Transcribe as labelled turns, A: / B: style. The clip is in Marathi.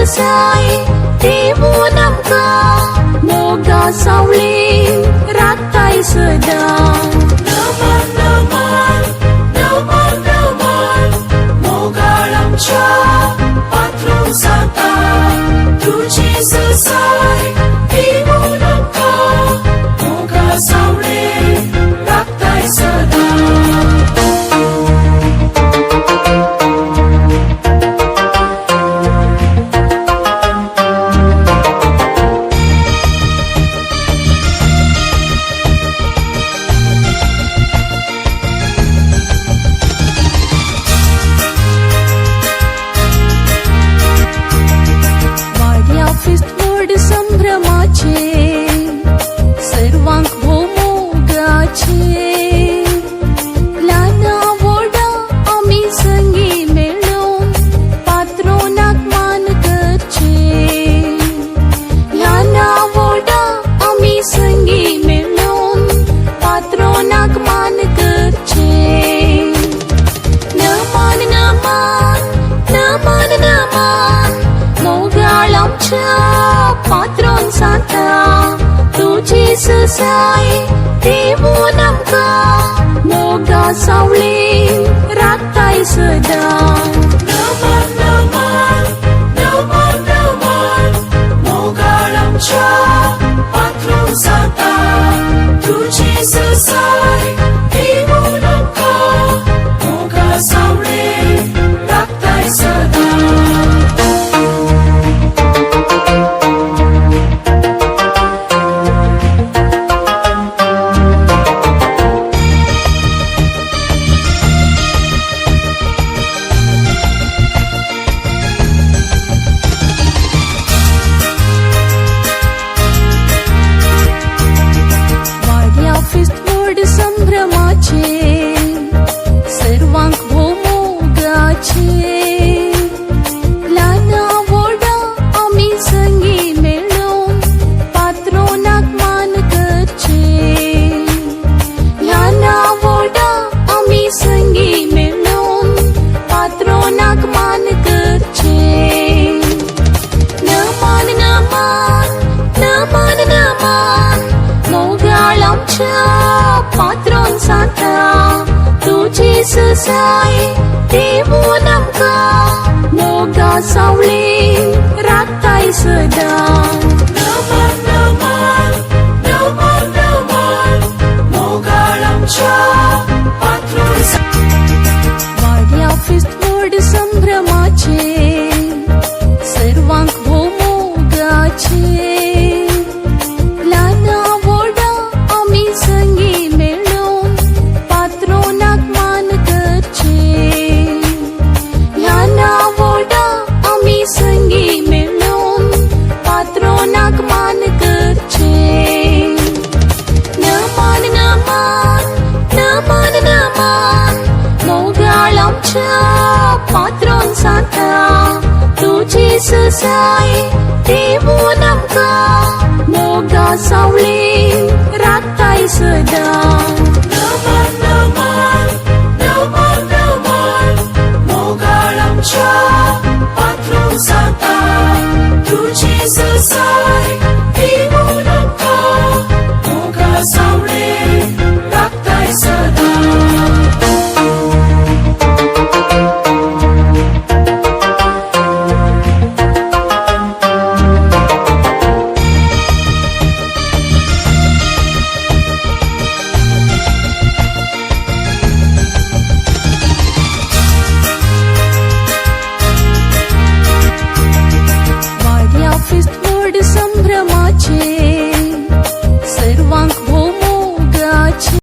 A: selesai timun angka, moga saulin ratai sedang. Leman, moga lancar patron sata, tuji selesai timun angka, moga saulin ratai sedang. सर्वांक भोमोगाचे Lana Voda आम्ही संगी मिळून पात्रोनाक मान करचे. लाना वोडा आम्ही संगी मिळून पात्रोनाक मान करचे. नमान मोगाळ आमच्या पात्रोन सांता, तुझी selesai timun angka, moga saulin ratai sedang. Leman, moga lancar patron sata, tuji selesai timun angka, moga saulin ratai sedang. सर्वांक भोमोगाचे Lana Voda आम्ही संगी मिळून पात्रोनाक मान करचे. लाना वोडा आम्ही संगी मिळून पात्रोनाक मान करचे. नमान मोगाळ आमच्या पात्रोन सांता, तुझी selesai timun angka, moga saulin ratai sedang. Leman, moga lancar patron वाड्या फिस्तोड संभ्रमाचे सर्वांक भोमोगाचे लाना वोडा आम्ही संगी मिळून पात्रोनाक मान करचे. लाना वोडा आम्ही संगी मिळून पात्रोनाक मान करचे. नमान मोगाळ आमच्या पात्रोन सांता, तुझी selesai timun angka, moga saulin ratai sedang. Leman, moga lancar patron sata, tuji selesai timun angka, moga saulin ratai sedang. संभ्रमाचे